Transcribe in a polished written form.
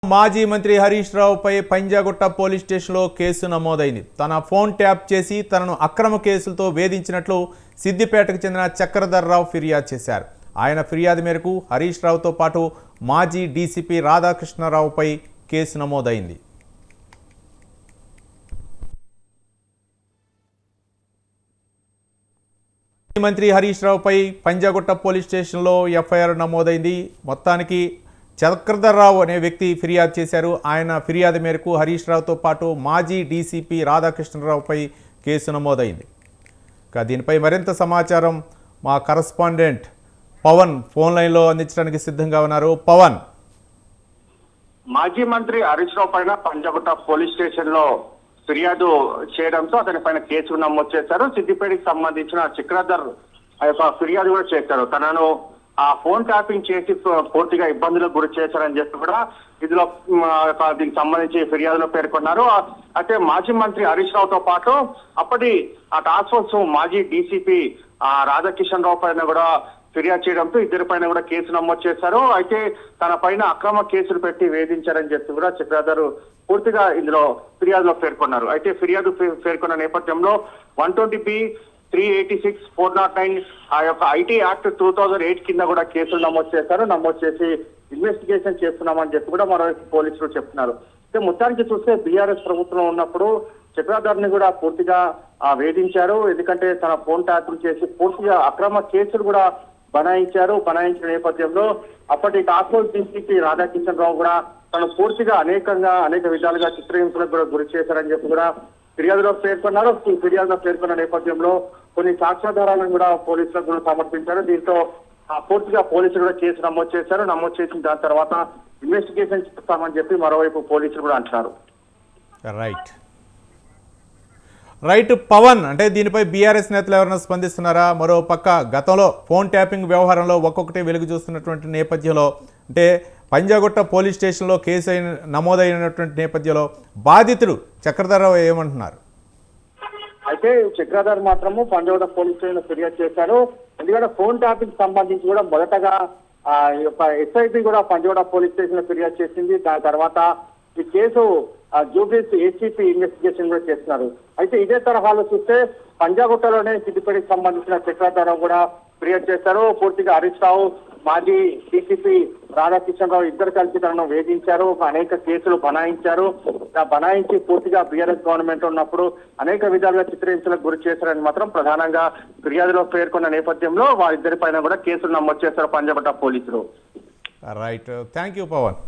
మాజీ మంత్రి హరీష్ రావుపై పంజాగుట్ట పోలీస్ స్టేషన్లో కేసు నమోదైంది. తన ఫోన్ ట్యాప్ చేసి తనను అక్రమ కేసులతో వేధించినట్లు సిద్దిపేటకు చెందిన చక్రధర్రావు ఫిర్యాదు చేశారు. ఆయన ఫిర్యాదు మేరకు హరీష్ రావుతో పాటు మాజీ డీసీపీ రాధాకృష్ణరావుపై కేసు నమోదైంది. మంత్రి హరీష్ రావుపై పంజాగుట్ట పోలీస్ స్టేషన్లో ఎఫ్ఐఆర్ నమోదైంది. మొత్తానికి చక్రధర్రావు అనే వ్యక్తి ఫిర్యాదు చేశారు. ఆయన ఫిర్యాదు మేరకు హరీష్ రావుతో పాటు మాజీ డీసీపీ రాధాకృష్ణరావుపై కేసు నమోదైంది. దీనిపై మరింత సమాచారం మా కరస్పాండెంట్ పవన్ ఫోన్ లైన్లో అందించడానికి సిద్ధంగా ఉన్నారు. పవన్, మాజీ మంత్రి హరీష్ రావు పైన పంజాగుట్ట పోలీస్ స్టేషన్ లో ఫిర్యాదు చేయడంతో అతని పైన కేసు నమోదు చేశారు. సిద్దిపేటకి సంబంధించిన చక్రధర్ ఆ యొక్క ఫిర్యాదు కూడా చేశారు. తనను ఆ ఫోన్ ట్యాపింగ్ చేసి పూర్తిగా ఇబ్బందులకు గురి చేశారని చెప్పి కూడా ఇందులో దీనికి సంబంధించి ఫిర్యాదులో పేర్కొన్నారు. అయితే మాజీ మంత్రి హరీష్ రావుతో పాటు అప్పటి ఆ టాస్క్ ఫోర్స్ మాజీ డీసీపీ రాధాకిషన్ రావు పైన కూడా ఫిర్యాదు చేయడంతో ఇద్దరి పైన కూడా కేసు నమోదు చేశారు. అయితే తన పైన అక్రమ కేసులు పెట్టి వేధించారని చెప్పి కూడా చక్రధర్ పూర్తిగా ఇందులో ఫిర్యాదులో పేర్కొన్నారు. అయితే ఫిర్యాదు పేర్కొన్న నేపథ్యంలో 120B 386 409 ఆ యొక్క ఐటీ యాక్ట్ 2008 కింద కూడా కేసులు నమోదు చేశారు. నమోదు చేసి ఇన్వెస్టిగేషన్ చేస్తున్నామని చెప్పి కూడా మరోవైపు పోలీసులు చెప్తున్నారు. అయితే మొత్తానికి చూస్తే బీఆర్ఎస్ ప్రభుత్వం ఉన్నప్పుడు చక్రధర్ ని కూడా పూర్తిగా వేధించారు. ఎందుకంటే తన ఫోన్ ట్యాపింగ్ చేసి పూర్తిగా అక్రమ కేసులు కూడా బనాయించిన నేపథ్యంలో అప్పటి టాస్క్ ఫోర్స్ డీసీపీ రాధాకిషన్ రావు కూడా తను పూర్తిగా అనేక విధాలుగా చిత్రహింసలకు కూడా గురి చేశారని చెప్పి కూడా ఫిర్యాదులో పేర్కొన్నారు. ఫిర్యాదులో పేర్కొన్న నేపథ్యంలో కొన్ని సాక్ష్యాధారాలను కూడా పోలీసులకు కూడా సమర్పించారు. దీంతో పూర్తిగా పోలీసులు కూడా కేసు నమోదు చేశారు. నమోదు చేసిన దాని తర్వాత ఇన్వెస్టిగేషన్ చేస్తామని చెప్పి మరోవైపు పోలీసులు కూడా అంటున్నారు. రైట్ పవన్, అంటే దీనిపై బీఆర్ఎస్ నేతలు ఎవరైనా స్పందిస్తున్నారా? మరో పక్క గతంలో ఫోన్ ట్యాపింగ్ వ్యవహారంలో ఒక్కొక్కటి వెలుగు చూస్తున్నటువంటి నేపథ్యంలో, అంటే పంజాగుట్ట పోలీస్ స్టేషన్లో కేసు నమోదైనటువంటి నేపథ్యంలో బాధితుడు చక్రధర్రావు ఏమంటున్నారు? అయితే చక్రధర్ మాత్రము పంజాగుట్ట పోలీస్ స్టేషన్ ఫిర్యాదు చేశారు. ఎందుకంటే ఫోన్ ట్యాపింగ్ సంబంధించి కూడా మొదటగా ఎస్ఐపి కూడా పంజాగుట్ట పోలీస్ స్టేషన్ ఫిర్యాదు చేసింది. దాని తర్వాత ఈ కేసు జూబ్లీస్ ఏసీపీ ఇన్వెస్టిగేషన్ కూడా చేస్తున్నారు. అయితే ఇదే తరహాలో చూస్తే పంజాగుట్టలోనే సిద్దిపేటకి సంబంధించిన చక్రధర్రావు కూడా ఫిర్యాదు చేశారు. పూర్తిగా హరీష్ రావు, మాజీ డీసీపీ రాధాకిషన్ రావు ఇద్దరు కలిసి తనను వేధించారు. అనేక కేసులు బనాయించి పూర్తిగా బీఆర్ఎస్ గవర్నమెంట్ ఉన్నప్పుడు అనేక విధాలుగా చిత్రహింసలకు గురి చేశారని మాత్రం ప్రధానంగా ఫిర్యాదులో పేర్కొన్న నేపథ్యంలో వారిద్దరి పైన కూడా కేసులు నమోదు చేశారు పంజాగుట్ట పోలీసులు. Right, thank you Pawan.